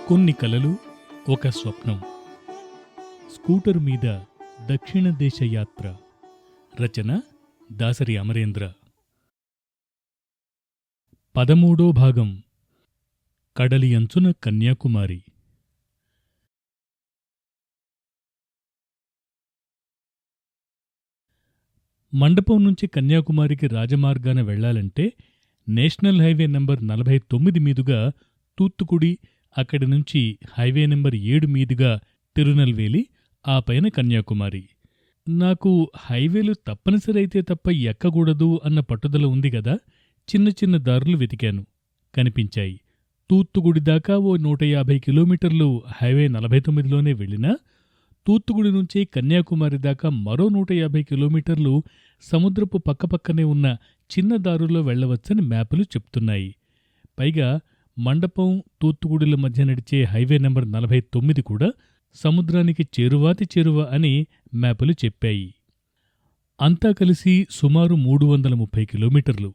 కొన్ని కలలు ఒక స్వప్నం. స్కూటర్ మీద దక్షిణ దేశ యాత్ర. రచన దాసరి అమరేంద్ర. 13వ భాగం. కడలి అంచున కన్యాకుమారి. మండపం నుంచి కన్యాకుమారికి రాజమార్గాన వెళ్లాలంటే నేషనల్ హైవే నంబర్ 49 మీదుగా తూత్తుకుడి, అక్కడి నుంచి హైవే నెంబర్ 7 మీదుగా తిరునల్వేలి, ఆ పైన కన్యాకుమారి. నాకు హైవేలు తప్పనిసరి అయితే తప్ప ఎక్కకూడదు అన్న పట్టుదల ఉంది గదా. చిన్న చిన్న దారులు వెతికాను, కనిపించాయి. తూత్తుకుడి దాకా ఓ 150 కిలోమీటర్లు హైవే 49లోనే వెళ్ళినా, తూత్తుకుడి నుంచి కన్యాకుమారి దాకా మరో 150 కిలోమీటర్లు సముద్రపు పక్కపక్కనే ఉన్న చిన్న దారుల్లో వెళ్లవచ్చని మ్యాపులు చెప్తున్నాయి. పైగా మండపం, తూత్తుకుడిల మధ్య నడిచే హైవే నెంబర్ 49 కూడా సముద్రానికి చేరువాతి చేరువ అని మ్యాపులు చెప్పాయి. అంతా కలిసి సుమారు 330 కిలోమీటర్లు.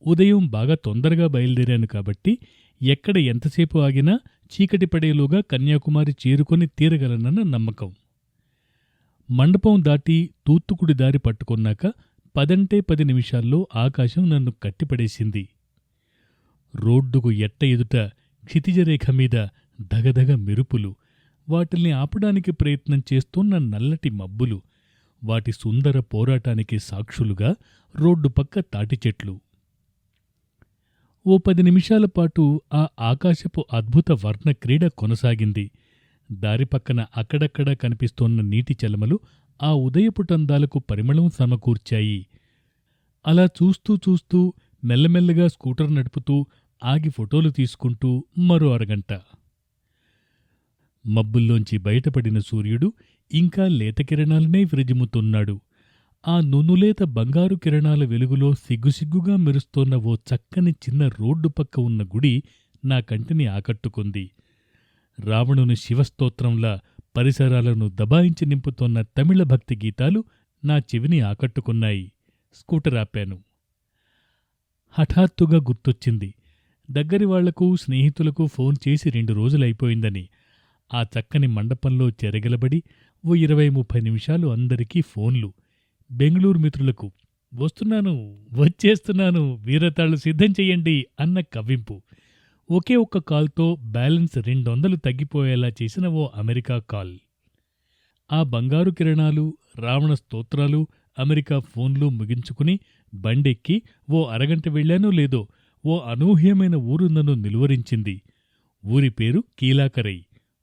ఉదయం బాగా తొందరగా బయలుదేరాను కాబట్టి ఎక్కడ ఎంతసేపు ఆగినా చీకటి పడేలోగా కన్యాకుమారి చేరుకొని తీరగలనన్న నమ్మకం. మండపం దాటి తూత్తుకుడి దారి పట్టుకొన్నాక 10 నిమిషాల్లో ఆకాశం నన్ను కట్టిపడేసింది. రోడ్డుకు ఎట్ట ఎదుట క్షితిజరేఖ మీద ధగధగ మెరుపులు, వాటిల్ని ఆపడానికి ప్రయత్నం చేస్తున్న నల్లటి మబ్బులు, వాటి సుందర పోరాటానికి సాక్షులుగా రోడ్డు పక్క తాటిచెట్లు. ఓ 10 నిమిషాల పాటు ఆ ఆకాశపు అద్భుత వర్ణ క్రీడ కొనసాగింది. దారి పక్కన అక్కడక్కడా కనిపిస్తోన్న నీటి చలమలు ఆ ఉదయపుటందాలకు పరిమళం సమకూర్చాయి. అలా చూస్తూ చూస్తూ మెల్లమెల్లగా స్కూటర్ నడుపుతూ ఆగి ఫోటోలు తీసుకుంటూ మరో అరగంట. మబ్బుల్లోంచి బయటపడిన సూర్యుడు ఇంకా లేత కిరణాలనే విరజిమ్ముతున్నాడు. ఆ నునులేత బంగారు కిరణాల వెలుగులో సిగ్గుసిగ్గుగా మెరుస్తోన్న ఓ చక్కని చిన్న రోడ్డు పక్క ఉన్న గుడి నా కంటిని ఆకట్టుకుంది. రావణుని శివస్తోత్రంలా పరిసరాలను దబాయించి నింపుతోన్న తమిళ భక్తి గీతాలు నా చెవిని ఆకట్టుకున్నాయి. స్కూటర్ ఆపాను. హఠాత్తుగా గుర్తొచ్చింది, దగ్గరివాళ్లకు, స్నేహితులకు ఫోన్ చేసి 2 రోజులైపోయిందని. ఆ చక్కని మండపంలో చెరగలబడి ఓ 20-30 నిమిషాలు అందరికీ ఫోన్లు. బెంగుళూరు మిత్రులకు వస్తున్నాను, వచ్చేస్తున్నాను, వీరతాళ్లు సిద్ధం చెయ్యండి అన్న కవ్వింపు. ఒకే ఒక్క కాల్తో బ్యాలెన్స్ 200 తగ్గిపోయేలా చేసిన ఓ అమెరికా కాల్. ఆ బంగారు కిరణాలు, రావణ స్తోత్రాలు, అమెరికా ఫోన్లు ముగించుకుని బండెక్కి ఓ అరగంట వెళ్లానో లేదో ఓ అనూహ్యమైన ఊరు నన్ను నిలువరించింది. ఊరి పేరు కీలాకరై.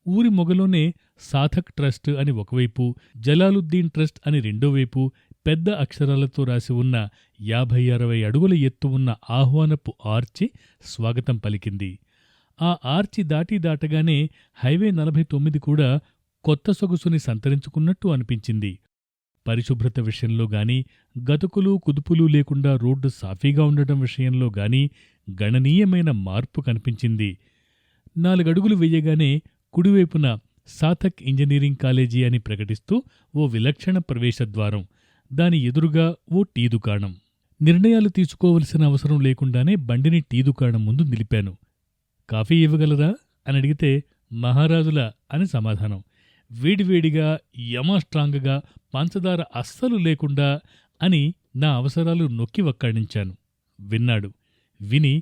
ఊరి మొగలోనే సాధక్ ట్రస్ట్ అని ఒకవైపు, జలాలుద్దీన్ ట్రస్ట్ అని రెండోవైపు పెద్ద అక్షరాలతో రాసి ఉన్న 50-60 అడుగుల ఎత్తు ఉన్న ఆహ్వానపు ఆర్చి స్వాగతం పలికింది. ఆ ఆర్చి దాటగానే హైవే 49 కూడా కొత్త సొగసుని సంతరించుకున్నట్టు అనిపించింది. పరిశుభ్రత విషయంలో గాని, గతుకులు కుదుపులు లేకుండా రోడ్డు సాఫీగా ఉండటం విషయంలో గాని గణనీయమైన మార్పు కనిపించింది. 4 అడుగులు వెయ్యగానే కుడివైపున సాధక్ ఇంజనీరింగ్ కాలేజీ అని ప్రకటిస్తూ ఓ విలక్షణ ప్రవేశద్వారం, దాని ఎదురుగా ఓ టీ దుకాణం. నిర్ణయాలు తీసుకోవలసిన అవసరం లేకుండానే బండిని టీ దుకాణం ముందు నిలిపాను. కాఫీ ఇవ్వగలరా అని అడిగితే మహారాజులా అని సమాధానం. వేడివేడిగా, యమాస్ట్రాంగగా, పంచదార అస్సలు లేకుండా అని నా అవసరాలు నొక్కి వక్కాణించాను. విన్నాడు. విని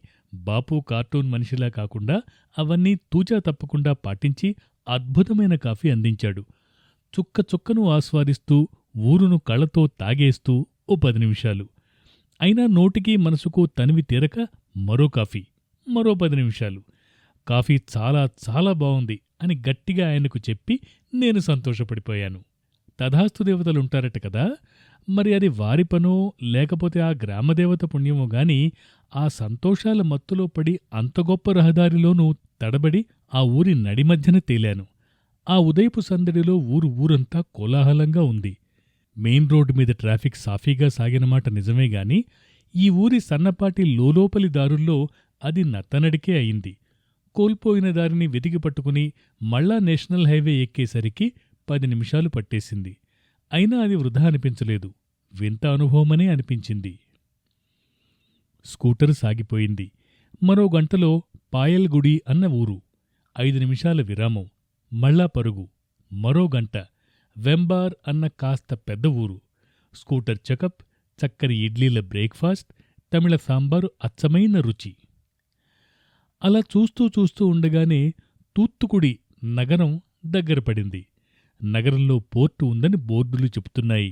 బాపు కార్టూన్ మనిషిలా కాకుండా అవన్నీ తూచా తప్పకుండా పాటించి అద్భుతమైన కాఫీ అందించాడు. చుక్క చుక్కను ఆస్వాదిస్తూ ఊరును కళ్ళతో తాగేస్తూ ఓ 10 నిమిషాలు. అయినా నోటికి మనసుకు తనివి తీరక మరో కాఫీ, మరో 10 నిమిషాలు. కాఫీ చాలా చాలా బావుంది అని గట్టిగా ఆయనకు చెప్పి నేను సంతోషపడిపోయాను. తథాస్తు దేవతలుంటారట కదా, మరి అది వారి పనో లేకపోతే ఆ గ్రామదేవత పుణ్యమో గాని ఆ సంతోషాల మత్తులో పడి అంత గొప్ప రహదారిలోనూ తడబడి ఆ ఊరి నడిమధ్యన తేలాను. ఆ ఉదయపు సందడిలో ఊరంతా కోలాహలంగా ఉంది. మెయిన్ రోడ్డు మీద ట్రాఫిక్ సాఫీగా సాగినమాట నిజమేగాని ఈ ఊరి సన్నపాటి లోలోపలి దారుల్లో అది నత్తనడికే అయింది. కోల్పోయిన దారిని వెతికి పట్టుకుని మళ్ళా నేషనల్ హైవే ఎక్కేసరికి 10 నిమిషాలు పట్టేసింది. అయినా అది వృధా అనిపించలేదు, వింత అనుభవమనే అనిపించింది. స్కూటర్ సాగిపోయింది. మరో గంటలో పాయల్గుడి అన్న ఊరు. 5 నిమిషాల విరామం, మళ్ళా పరుగు, మరో గంట. వెంబార్ అన్న కాస్త పెద్ద ఊరు. స్కూటర్ చెకప్, చక్కని ఇడ్లీల బ్రేక్ఫాస్ట్, తమిళ సాంబారు అచ్చమైన రుచి. అలా చూస్తూ చూస్తూ ఉండగానే తూత్తుకుడి నగరం దగ్గర పడింది. నగరంలో పోర్టు ఉందని బోర్డులు చెప్తున్నాయి.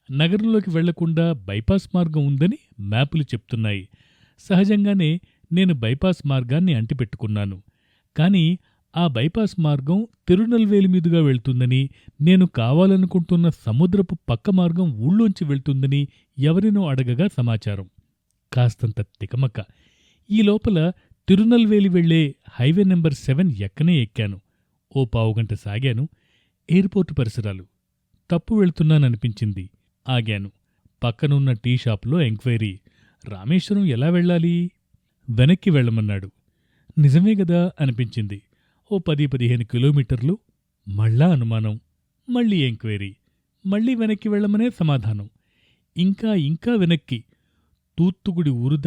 నగరంలోకి వెళ్లకుండా బైపాస్ మార్గం ఉందని మ్యాపులు చెప్తున్నాయి. సహజంగానే నేను బైపాస్ మార్గాన్ని అంటిపెట్టుకున్నాను. కాని ఆ బైపాస్ మార్గం తిరునల్వేలి మీదుగా వెళ్తుందని, నేను కావాలనుకుంటున్న సముద్రపు పక్క మార్గం ఊళ్ళోంచి వెళ్తుందని ఎవరినో అడగగా సమాచారం. కాస్తంత తికమక. ఈ లోపల తిరునల్వేలి వెళ్లే హైవే నెంబర్ 7 ఎక్కనే ఎక్కాను. ఓ పావుగంట సాగాను. ఎయిర్పోర్టు పరిసరాలు. తప్పు వెళ్తున్నాననిపించింది. ఆగాను. పక్కనున్న టీ షాపులో ఎంక్వైరీ. రామేశ్వరం ఎలా వెళ్ళాలి? వెనక్కి వెళ్ళమన్నాడు. నిజమే గదా అనిపించింది. ఓ 10-15 కిలోమీటర్లు. మళ్ళా అనుమానం. మళ్ళీ ఎంక్వైరీ. మళ్ళీ వెనక్కి వెళ్ళమనే సమాధానం. ఇంకా ఇంకా వెనక్కి. తూత్తుకుడి ఊరు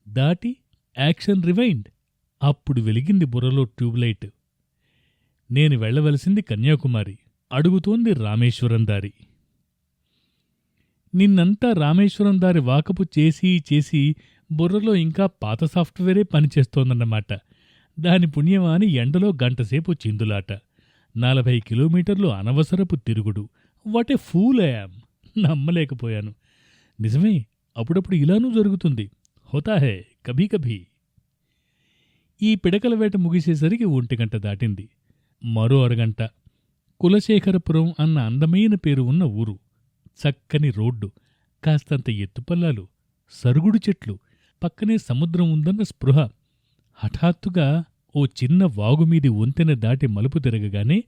దాటి యాక్షన్ రివైండ్. అప్పుడు వెలిగింది బుర్రలో ట్యూబ్లైట్. నేను వెళ్లవలసింది కన్యాకుమారి. అడుగుతోంది రామేశ్వరం దారి. నిన్నంతా రామేశ్వరం దారి వాకపు చేసి బుర్రలో ఇంకా పాత సాఫ్ట్వేరే పనిచేస్తోందన్నమాట. దాని పుణ్యమాని ఎండలో గంటసేపు చిందులాట. 40 కిలోమీటర్లు అనవసరపు తిరుగుడు. What a pool I am. నమ్మలేకపోయాను. నిజమే, అప్పుడప్పుడు ఇలానూ జరుగుతుంది. హోతాహే కభీ కభీ. ఈ పిడకల వేట ముగిసేసరికి 1 గంట దాటింది. మరో అరగంట. కులశేఖరపురం అన్న అందమైన పేరు ఉన్న ఊరు. చక్కని రోడ్డు, కాస్తంత ఎత్తుపల్లాలు, సరుగుడు చెట్లు, పక్కనే సముద్రం ఉందన్న స్పృహ. హఠాత్తుగా ఓ చిన్న వాగుమీది వంతెన దాటి మలుపు తిరగగానే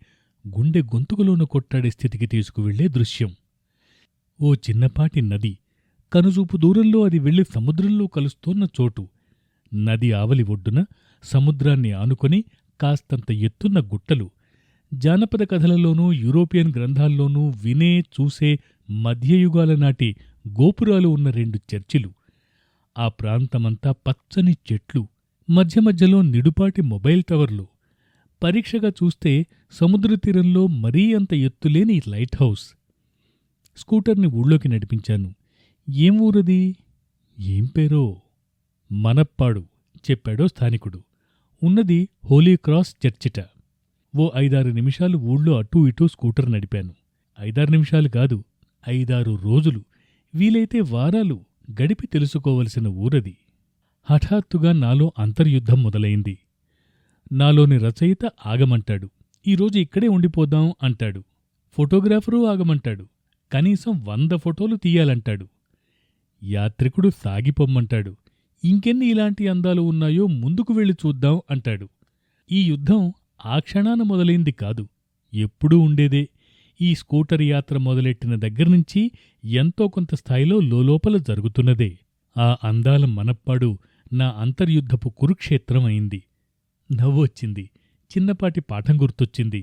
గుండె గొంతుకులోన కొట్టాడే స్థితికి తీసుకువెళ్లే దృశ్యం. ఓ చిన్నపాటి నది. కనుచూపు దూరంలో అది వెళ్లి సముద్రంలో కలుస్తోన్న చోటు. నది ఆవలి ఒడ్డున సముద్రాన్ని ఆనుకొని కాస్తంత ఎత్తున్న గుట్టలు. జానపద కథలలోనూ యూరోపియన్ గ్రంథాల్లోనూ వినే చూసే మధ్యయుగాల నాటి గోపురాలు ఉన్న 2 చర్చిలు. ఆ ప్రాంతమంతా పచ్చని చెట్లు. మధ్య మధ్యలో నిడుపాటి మొబైల్ టవర్లు. పరీక్షగా చూస్తే సముద్రతీరంలో మరీ అంత ఎత్తులేని లైట్ హౌస్. స్కూటర్ని ఊళ్ళోకి నడిపించాను. ఏం ఊరది? ఏం పేరో? మనప్పాడు చెప్పాడో స్థానికుడు. ఉన్నది హోలీ క్రాస్ చర్చిట. ఓ 5-6 నిమిషాలు ఊళ్ళో అటూ ఇటూ స్కూటర్ నడిపాను. 5-6 నిమిషాలు కాదు, 5-6 రోజులు, వీలైతే వారాలు గడిపి తెలుసుకోవలసిన ఊరది. హఠాత్తుగా నాలో అంతర్యుద్ధం మొదలైంది. నాలోని రచయిత ఆగమంటాడు. ఈరోజు ఇక్కడే ఉండిపోదాం అంటాడు. ఫోటోగ్రాఫరు ఆగమంటాడు. కనీసం 100 ఫోటోలు తీయాలంటాడు. యాత్రికుడు సాగిపొమ్మంటాడు. ఇంకెన్ని ఇలాంటి అందాలు ఉన్నాయో ముందుకు వెళ్ళి చూద్దాం అంటాడు. ఈ యుద్ధం ఆ క్షణాన మొదలైంది కాదు, ఎప్పుడూ ఉండేదే. ఈ స్కూటర్ యాత్ర మొదలెట్టిన దగ్గర్నుంచి ఎంతో కొంత స్థాయిలో లోలోపల జరుగుతున్నదే. ఆ అందాల మనప్పాడు నా అంతర్యుద్ధపు కురుక్షేత్రం అయింది. నవ్వొచ్చింది. చిన్నపాటి పాఠం గుర్తొచ్చింది.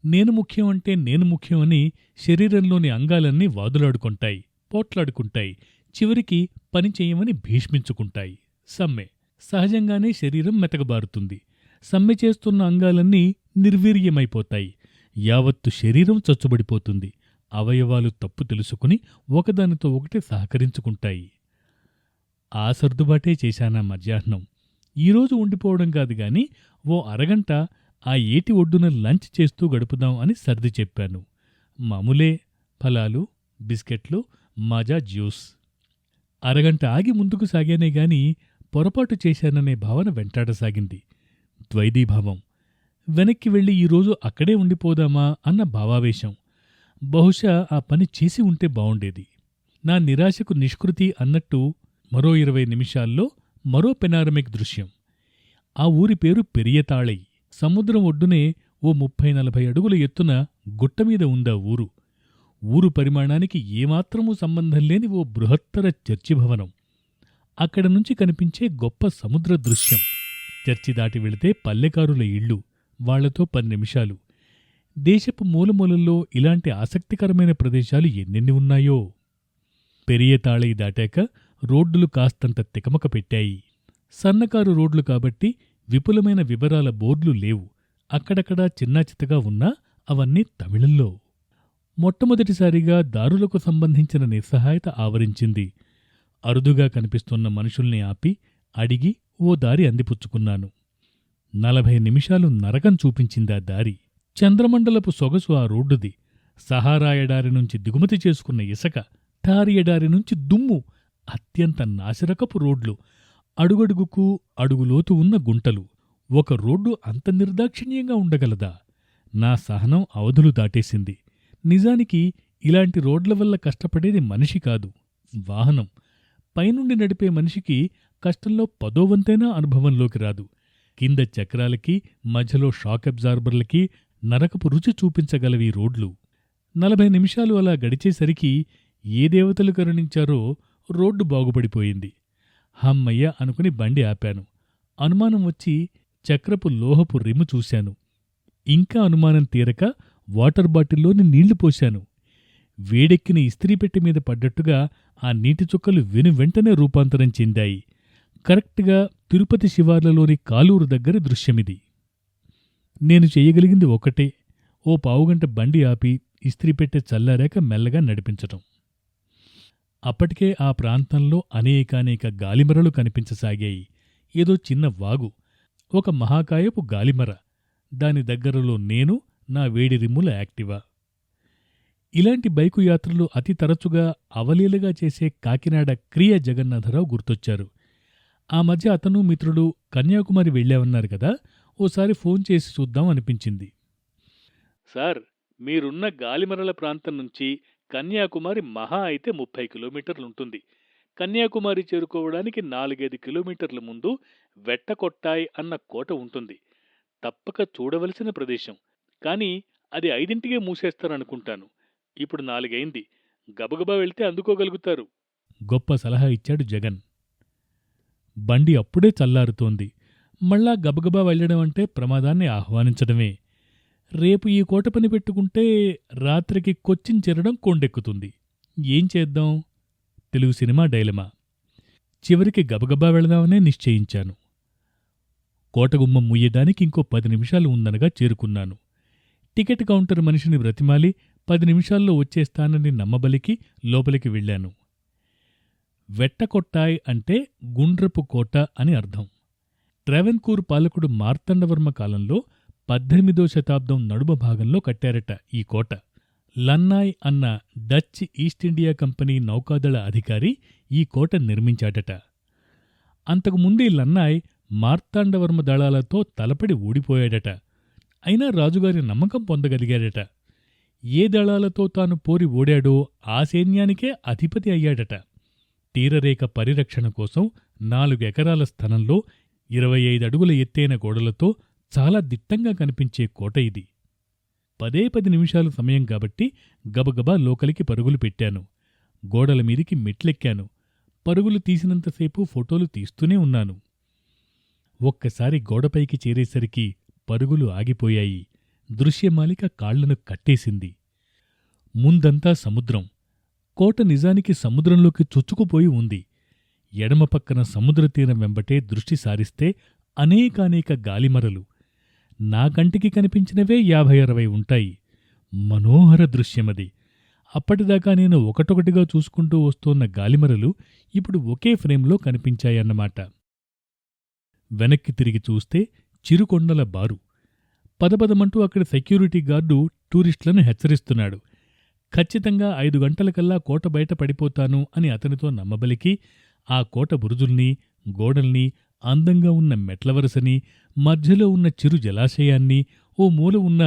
నేను ముఖ్యం అంటే నేను ముఖ్యం అని శరీరంలోని అంగాలన్నీ వాదులాడుకుంటాయి, పోట్లాడుకుంటాయి, చివరికి పని చెయ్యమని భీష్మించుకుంటాయి. సమ్మె. సహజంగానే శరీరం మెతకబారుతుంది. సమ్మె చేస్తున్న అంగాలన్నీ నిర్వీర్యమైపోతాయి. యావత్తు శరీరం చచ్చుబడిపోతుంది. అవయవాలు తప్పు తెలుసుకుని ఒకదానితో ఒకటి సహకరించుకుంటాయి. ఆ సర్దుబాటే చేశానా మధ్యాహ్నం. ఈరోజు ఉండిపోవడం కాదుగాని ఓ అరగంట ఆ ఏటి ఒడ్డున లంచ్ చేస్తూ గడుపుదాం అని సర్ది చెప్పాను. మామూలే, ఫలాలు, బిస్కెట్లు, మాజా జ్యూస్. అరగంట ఆగి ముందుకు సాగానే గాని పొరపాటు చేశాననే భావన వెంటాడసాగింది. ద్వైదీభావం. వెనక్కి వెళ్ళి ఈరోజు అక్కడే ఉండిపోదామా అన్న భావావేశం. బహుశా ఆ పని చేసి ఉంటే బావుండేది. నా నిరాశకు నిష్కృతి అన్నట్టు మరో 20 నిమిషాల్లో మరో పెనారమిక్ దృశ్యం. ఆ ఊరి పేరు పెరియతాళై. సముద్రం ఒడ్డునే ఓ 30-40 అడుగుల ఎత్తున గుట్టమీద ఉందా ఊరు. ఊరు పరిమాణానికి ఏమాత్రమూ సంబంధం లేని ఓ బృహత్తర చర్చి భవనం. అక్కడ నుంచి కనిపించే గొప్ప సముద్ర దృశ్యం. చర్చి దాటి వెళితే పల్లెకారుల ఇళ్ళు, వాళ్లతో 10 నిమిషాలు. దేశపు మూలమూలల్లో ఇలాంటి ఆసక్తికరమైన ప్రదేశాలు ఎన్నెన్ని ఉన్నాయో. పెరియతాళై దాటాక రోడ్డులు కాస్తంత తికమక పెట్టాయి. సన్నకారు రోడ్లు కాబట్టి విపులమైన వివరాల బోర్డులు లేవు. అక్కడక్కడా చిన్నాచితగా ఉన్నా అవన్నీ తమిళంలో. మొట్టమొదటిసారిగా దారులకు సంబంధించిన నిస్సహాయత ఆవరించింది. అరుదుగా కనిపిస్తున్న మనుషుల్ని ఆపి అడిగి ఓ దారి అందిపుచ్చుకున్నాను. 40 నిమిషాలు నరకం చూపించిందా దారి. చంద్రమండలపు సొగసు ఆ రోడ్డుది. సహారా ఎడారి నుంచి దిగుమతి చేసుకున్న ఇసక, ఠారి ఎడారి నుంచి దుమ్ము, అత్యంత నాసిరకపు రోడ్లు, అడుగడుగుకు అడుగులోతు ఉన్న గుంటలు. ఒక రోడ్డు అంత నిర్దాక్షిణ్యంగా ఉండగలదా? నా సహనం అవధులు దాటేసింది. నిజానికి ఇలాంటి రోడ్ల వల్ల కష్టపడేది మనిషి కాదు, వాహనం. పైనుండి నడిపే మనిషికి కష్టంలో 10వ వంతైనా అనుభవంలోకి రాదు. కింద చక్రాలకి, మధ్యలో షాక్ అబ్జార్బర్లకి నరకపు రుచి చూపించగలవీ రోడ్లు. 40 నిమిషాలు అలా గడిచేసరికి ఏ దేవతలు కరుణించారో రోడ్డు బాగుపడిపోయింది. హమ్మయ్య అనుకుని బండి ఆపాను. అనుమానం వచ్చి చక్రపు లోహపు రిమ్ము చూశాను. ఇంకా అనుమానం తీరక వాటర్ బాటిల్లోని నీళ్లు పోశాను. వేడెక్కిన ఇస్త్రీపెట్టె మీద పడ్డట్టుగా ఆ నీటి చుక్కలు వెనువెంటనే రూపాంతరం చెందాయి. కరెక్ట్గా తిరుపతి శివార్లలోని కాలూరు దగ్గర దృశ్యమిది. నేను చెయ్యగలిగింది ఒకటే, ఓ పావుగంట బండి ఆపి ఇస్త్రీపెట్టె చల్లారాక మెల్లగా నడిపించటం. అప్పటికే ఆ ప్రాంతంలో అనేకానేక గాలిమరలు కనిపించసాగాయి. ఏదో చిన్న వాగు, ఒక మహాకాయపు గాలిమర, దాని దగ్గరలో నేను, నా వేడి రిమ్ముల యాక్టివా. ఇలాంటి బైకు యాత్రలు అతి తరచుగా అవలీలగా చేసే కాకినాడ క్రియ జగన్నాథరావు గుర్తొచ్చారు. ఆ మధ్య అతను మిత్రుడు కన్యాకుమారి వెళ్ళావన్నారు కదా, ఓసారి ఫోన్ చేసి చూద్దాం అనిపించింది. సార్, మీరున్న గాలిమరల ప్రాంతం నుంచి కన్యాకుమారి మహా అయితే 30 కిలోమీటర్లుంటుంది. కన్యాకుమారి చేరుకోవడానికి 4-5 కిలోమీటర్ల ముందు వెట్టకొట్టాయ్ అన్న కోట ఉంటుంది. తప్పక చూడవలసిన ప్రదేశం. కాని అది 5ంటికే మూసేస్తారనుకుంటాను. ఇప్పుడు 4 అయింది. గబగబా వెళ్తే అందుకోగలుగుతారు. గొప్ప సలహా ఇచ్చాడు జగన్. బండి అప్పుడే చల్లారుతోంది. మళ్ళా గబగబా వెళ్లడం అంటే ప్రమాదాన్ని ఆహ్వానించడమే. రేపు ఈ కోట పని పెట్టుకుంటే రాత్రికి కొచ్చిన్ చేరడం కొండెక్కుతుంది. ఏం చేద్దాం? Telugu cinema dilemma. చివరికి గబగబా వెళదామనే నిశ్చయించాను. కోటగుమ్మం ముయ్యడానికి ఇంకో 10 నిమిషాలు ఉందనగా చేరుకున్నాను. టికెట్ కౌంటర్ మనిషిని బ్రతిమాలి 10 నిమిషాల్లో వచ్చేస్తానని నమ్మబలికి లోపలికి వెళ్లాను. వెట్టకొట్టాయ్ అంటే గుండ్రపు కోట అని అర్థం. ట్రావెన్కూర్ పాలకుడు మార్తాండవర్మ కాలంలో 18వ శతాబ్దం నడుమ భాగంలో కట్టారట ఈ కోట. లన్నాయ్ అన్న డచ్ ఈస్ట్ ఇండియా కంపెనీ నౌకాదళ అధికారి ఈ కోట నిర్మించాడట. అంతకుముందే లన్నాయ్ మార్తాండవర్మ దళాలతో తలపడి ఓడిపోయాడట. అయినా రాజుగారి నమ్మకం పొందగలిగాడట. ఏ దళాలతో తాను పోరి ఓడాడో ఆ సైన్యానికే అధిపతి అయ్యాడట. తీరరేఖ పరిరక్షణ కోసం 4 ఎకరాల స్థలంలో 25 అడుగుల ఎత్తైన గోడలతో చాలా దిట్టంగా కనిపించే కోట ఇది. 10 నిమిషాలు సమయం కాబట్టి గబగబా లోకలికి పరుగులు పెట్టాను. గోడల మీదికి మెట్లెక్కాను. పరుగులు తీసినంతసేపు ఫోటోలు తీస్తూనే ఉన్నాను. ఒక్కసారి గోడపైకి చేరేసరికి పరుగులు ఆగిపోయాయి. దృశ్యమాలిక కాళ్లను కట్టేసింది. ముందంతా సముద్రం. కోట నిజానికి సముద్రంలోకి చొచ్చుకుపోయి ఉంది. ఎడమ పక్కన సముద్రతీరం వెంబటే దృష్టి సారిస్తే అనేకానేక గాలిమరలు. నా కంటికి కనిపించినవే 50-60 ఉంటాయి. మనోహర దృశ్యమది. అప్పటిదాకా నేను ఒకటొకటిగా చూసుకుంటూ వస్తోన్న గాలిమరలు ఇప్పుడు ఒకే ఫ్రేంలో కనిపించాయన్నమాట. వెనక్కి తిరిగి చూస్తే చిరుకొండల బారు. పదపదమంటూ అక్కడి సెక్యూరిటీ గార్డు టూరిస్టులను హెచ్చరిస్తున్నాడు. ఖచ్చితంగా 5 గంటలకల్లా కోట బయట పడిపోతాను అని అతనితో నమ్మబలికి ఆ కోట బురుజుల్ని, గోడల్ని, అందంగా ఉన్న మెట్లవరసని, మధ్యలో ఉన్న చిరు జలాశయాన్ని, ఓ మూల ఉన్న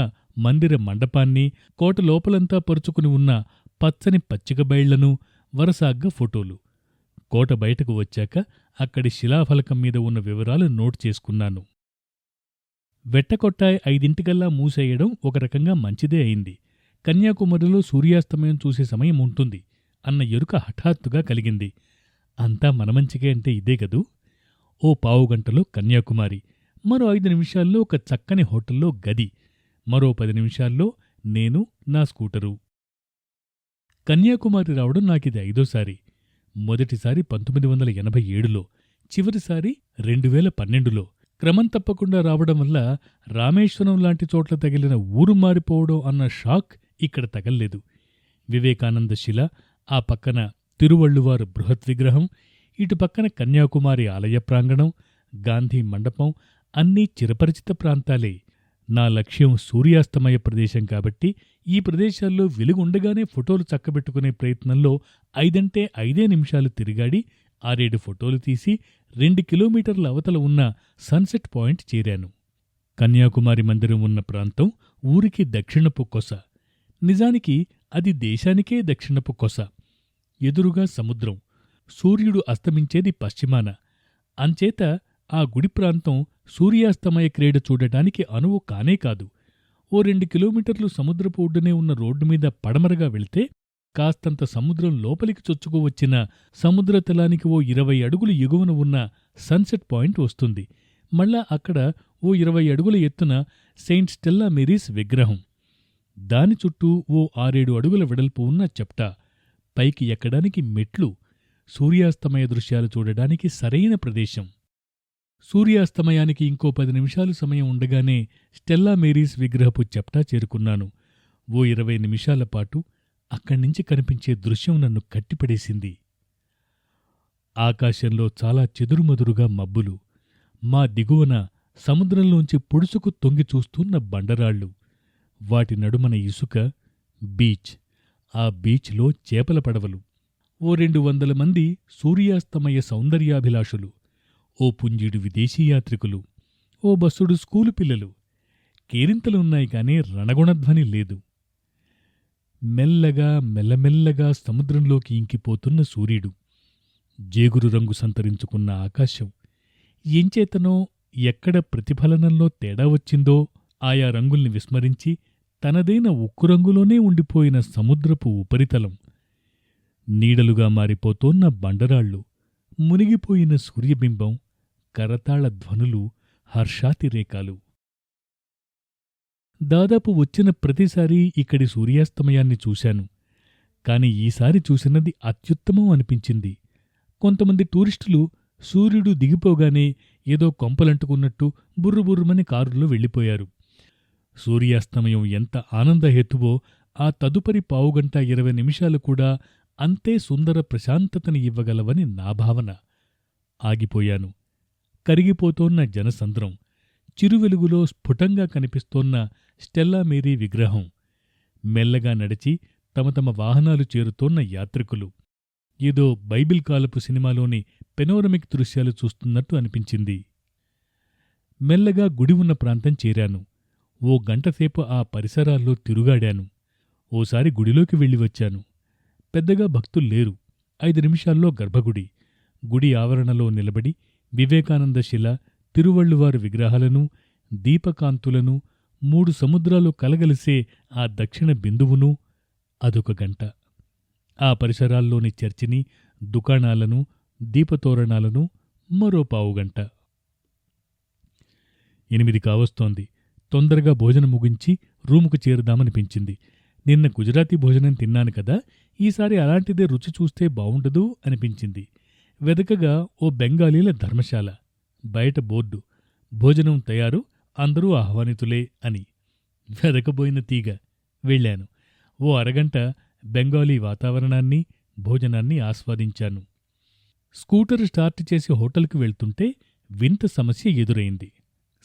మందిర మండపాన్ని, కోట లోపలంతా పరుచుకుని ఉన్న పచ్చని పచ్చిక బయళ్లను వరసాగ్గా ఫోటోలు. కోట బయటకు వచ్చాక అక్కడి శిలాఫలకం మీద ఉన్న వివరాలు నోట్ చేసుకున్నాను. వెట్టకొట్టాయ్ 5ంటికల్లా మూసేయడం ఒక రకంగా మంచిదే అయింది. కన్యాకుమారిలో సూర్యాస్తమయం చూసే సమయం ఉంటుంది అన్న ఎరుక హఠాత్తుగా కలిగింది. అంతా మనమంచికే అంటే ఇదే గదూ. ఓ పావుగంటలో కన్యాకుమారి, మరో 5 నిమిషాల్లో ఒక చక్కని హోటల్లో గది, మరో 10 నిమిషాల్లో నేను, నా స్కూటరు. కన్యాకుమారి రావడం నాకిది 5వ సారి. మొదటిసారి 1987లో, చివరిసారి 2012లో. క్రమం తప్పకుండా రావడం వల్ల రామేశ్వరం లాంటి చోట్ల తగిలిన ఊరు మారిపోవడం అన్న షాక్ ఇక్కడ తగల్లేదు. వివేకానంద శిల, ఆ పక్కన తిరువళ్ళువారు బృహత్ విగ్రహం, ఇటు పక్కన కన్యాకుమారి ఆలయ ప్రాంగణం, గాంధీ మండపం అన్నీ చిరపరిచిత ప్రాంతాలే. నా లక్ష్యం సూర్యాస్తమయ ప్రదేశం కాబట్టి ఈ ప్రదేశాల్లో వెలుగుండగానే ఫోటోలు చక్కబెట్టుకునే ప్రయత్నంలో 5 నిమిషాలు తిరిగాడి 6-7 ఫోటోలు తీసి 2 కిలోమీటర్ల అవతల ఉన్న సన్సెట్ పాయింట్ చేరాను. కన్యాకుమారి మందిరం ఉన్న ప్రాంతం ఊరికి దక్షిణపు కొస. నిజానికి అది దేశానికే దక్షిణపు కొస. ఎదురుగా సముద్రం, సూర్యుడు అస్తమించేది పశ్చిమాన. అంచేత ఆ గుడి ప్రాంతం సూర్యాస్తమయ క్రీడ చూడటానికి అనువు కానే కాదు. ఓ 2 కిలోమీటర్లు సముద్రపు ఒడ్డునే ఉన్న రోడ్డు మీద పడమరగా వెళితే కాస్తంత సముద్రం లోపలికి చొచ్చుకువచ్చిన సముద్రతలానికి ఓ 20 అడుగులు ఎగువన ఉన్న సన్సెట్ పాయింట్ వస్తుంది. మళ్ళా అక్కడ ఓ 20 అడుగుల ఎత్తున సెయింట్ స్టెల్లా మేరీస్ విగ్రహం. దాని చుట్టూ ఓ 6-7 అడుగుల వెడల్పు ఉన్న చెప్టా. పైకి ఎక్కడానికి మెట్లు. సూర్యాస్తమయ దృశ్యాలు చూడడానికి సరైన ప్రదేశం. సూర్యాస్తమయానికి ఇంకో 10 నిమిషాలు సమయం ఉండగానే స్టెల్లా మేరీస్ విగ్రహపు చెప్టా చేరుకున్నాను. ఓ 20 నిమిషాల పాటు అక్కడ్నించి కనిపించే దృశ్యం నన్ను కట్టిపడేసింది. ఆకాశంలో చాలా చెదురుమదురుగా మబ్బులు, మా దిగువన సముద్రంలోంచి పొడుసుకు తొంగి చూస్తున్న బండరాళ్ళు, వాటి నడుమన ఇసుక, బీచ్. ఆ బీచ్లో చేపల పడవలు, ఓ 200 మంది సూర్యాస్తమయ సౌందర్యాభిలాషులు, ఓ పుంజీడు విదేశీ యాత్రికులు, ఓ బస్సుడు స్కూలు పిల్లలు. కేరింతలున్నాయి కాని రణగుణధ్వని లేదు. మెల్లమెల్లగా సముద్రంలోకి ఇంకిపోతున్న సూర్యుడు, జేగురు రంగు సంతరించుకున్న ఆకాశం. ఎంచేతనో ఎక్కడ ప్రతిఫలనంలో తేడా వచ్చిందో ఆయా రంగుల్ని విస్మరించి తనదైన ఉక్కు రంగులోనే ఉండిపోయిన సముద్రపు ఉపరితలం, నీడలుగా మారిపోతోన్న బండరాళ్ళు, మునిగిపోయిన సూర్యబింబం, కరతాళ ధ్వనులు, హర్షాతిరేకాలు. దాదాపు వచ్చిన ప్రతిసారీ ఇక్కడి సూర్యాస్తమయాన్ని చూశాను. కాని ఈసారి చూసినది అత్యుత్తమం అనిపించింది. కొంతమంది టూరిస్టులు సూర్యుడు దిగిపోగానే ఏదో కొంపలంటుకున్నట్టు బుర్రుబుర్రుమని కారులో వెళ్ళిపోయారు. సూర్యాస్తమయం ఎంత ఆనందహేతువో ఆ తదుపరి పావుగంట 20 నిమిషాలు కూడా అంతే సుందర ప్రశాంతతని ఇవ్వగలవని నా భావన. ఆగిపోయాను. కరిగిపోతోన్న జనసంద్రం, చిరువెలుగులో స్ఫుటంగా కనిపిస్తోన్న స్టెల్లా మేరీ విగ్రహం, మెల్లగా నడిచి తమ తమ వాహనాలు చేరుతోన్న యాత్రికులు. ఏదో బైబిల్ కాలపు సినిమాలోని పెనోరమిక్ దృశ్యాలు చూస్తున్నట్టు అనిపించింది. మెల్లగా గుడి ఉన్న ప్రాంతం చేరాను. ఓ గంటసేపు ఆ పరిసరాల్లో తిరుగాడాను. ఓసారి గుడిలోకి వెళ్ళి వచ్చాను. పెద్దగా భక్తుల్లేరు. 5 నిమిషాల్లో గర్భగుడి. గుడి ఆవరణలో నిలబడి వివేకానంద శిల, తిరువళ్ళువారు విగ్రహాలను, దీపకాంతులను, 3 సముద్రాలు కలగలిసే ఆ దక్షిణ బిందువును, అదొక గంట. ఆ పరిసరాల్లోని చర్చిని, దుకాణాలను, దీపతోరణాలను మరో పావుగంట. 8 కావస్తోంది. తొందరగా భోజనం ముగించి రూముకు చేరుదామనిపించింది. నిన్న గుజరాతీ భోజనం తిన్నాను కదా, ఈసారి అలాంటిదే రుచి చూస్తే బావుండదు అనిపించింది. వెదకగా ఓ బెంగాలీల ధర్మశాల. బయట బోర్డు, భోజనం తయారు, అందరూ ఆహ్వానితులే అని. వెదకబోయిన తీగ. వెళ్ళాను. ఓ అరగంట బెంగాలీ వాతావరణాన్ని, భోజనాన్ని ఆస్వాదించాను. స్కూటర్ స్టార్ట్ చేసి హోటల్కి వెళ్తుంటే వింత సమస్య ఎదురైంది.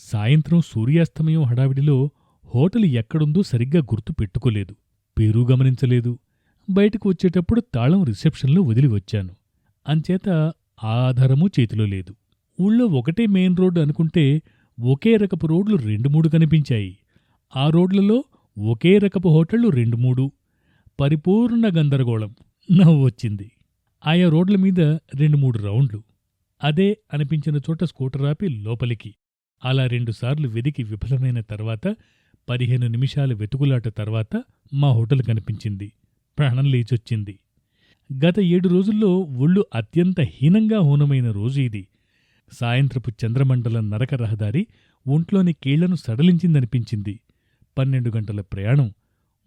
సాయంత్రం సూర్యాస్తమయం హడావిడిలో హోటల్ ఎక్కడుందో సరిగ్గా గుర్తు పెట్టుకోలేదు. పేరూ గమనించలేదు. బయటకు వచ్చేటప్పుడు తాళం రిసెప్షన్లో వదిలి వచ్చాను. అంచేత ఆ ఆధారమూ చేతిలో లేదు. ఊళ్ళో ఒకటే మెయిన్ రోడ్డు అనుకుంటే ఒకే రకపు రోడ్లు 2-3 కనిపించాయి. ఆ రోడ్లలో ఒకే రకపు హోటళ్లు 2-3. పరిపూర్ణ గందరగోళం. నవ్వొచ్చింది. ఆయా రోడ్ల మీద 2-3 రౌండ్లు. అదే అనిపించిన చోట స్కూటర్ ఆపి లోపలికి. అలా 2 సార్లు వెదికి విఫలమైన తర్వాత 15 నిమిషాల వెతుకులాట తర్వాత మా హోటల్ కనిపించింది. ప్రాణం లేచొచ్చింది. గత 7 రోజుల్లో ఒళ్ళు అత్యంత హీనంగా హూనమైన రోజు ఇది. సాయంత్రపు చంద్రమండలం నరక రహదారి ఒంట్లోని కీళ్లను సడలించిందనిపించింది. 12 గంటల ప్రయాణం,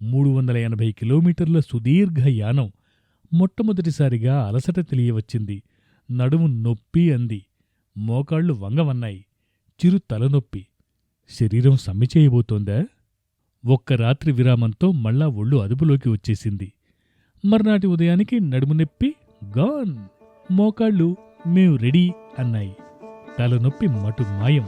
380 కిలోమీటర్ల సుదీర్ఘ యానం. మొట్టమొదటిసారిగా అలసట తెలియవచ్చింది. నడుము నొప్పి అంది. మోకాళ్లు వంగవన్నాయి. చిరు తలనొప్పి. శరీరం సమ్మె చేయబోతోందా? ఒక్క రాత్రి విరామంతో మళ్ళా ఒళ్ళు అదుపులోకి వచ్చేసింది. మర్నాటి ఉదయానికి నడుము నొప్పి గాన్. మోకాళ్ళు మేం రెడీ అన్నాయి. తలనొప్పి మటు మాయం.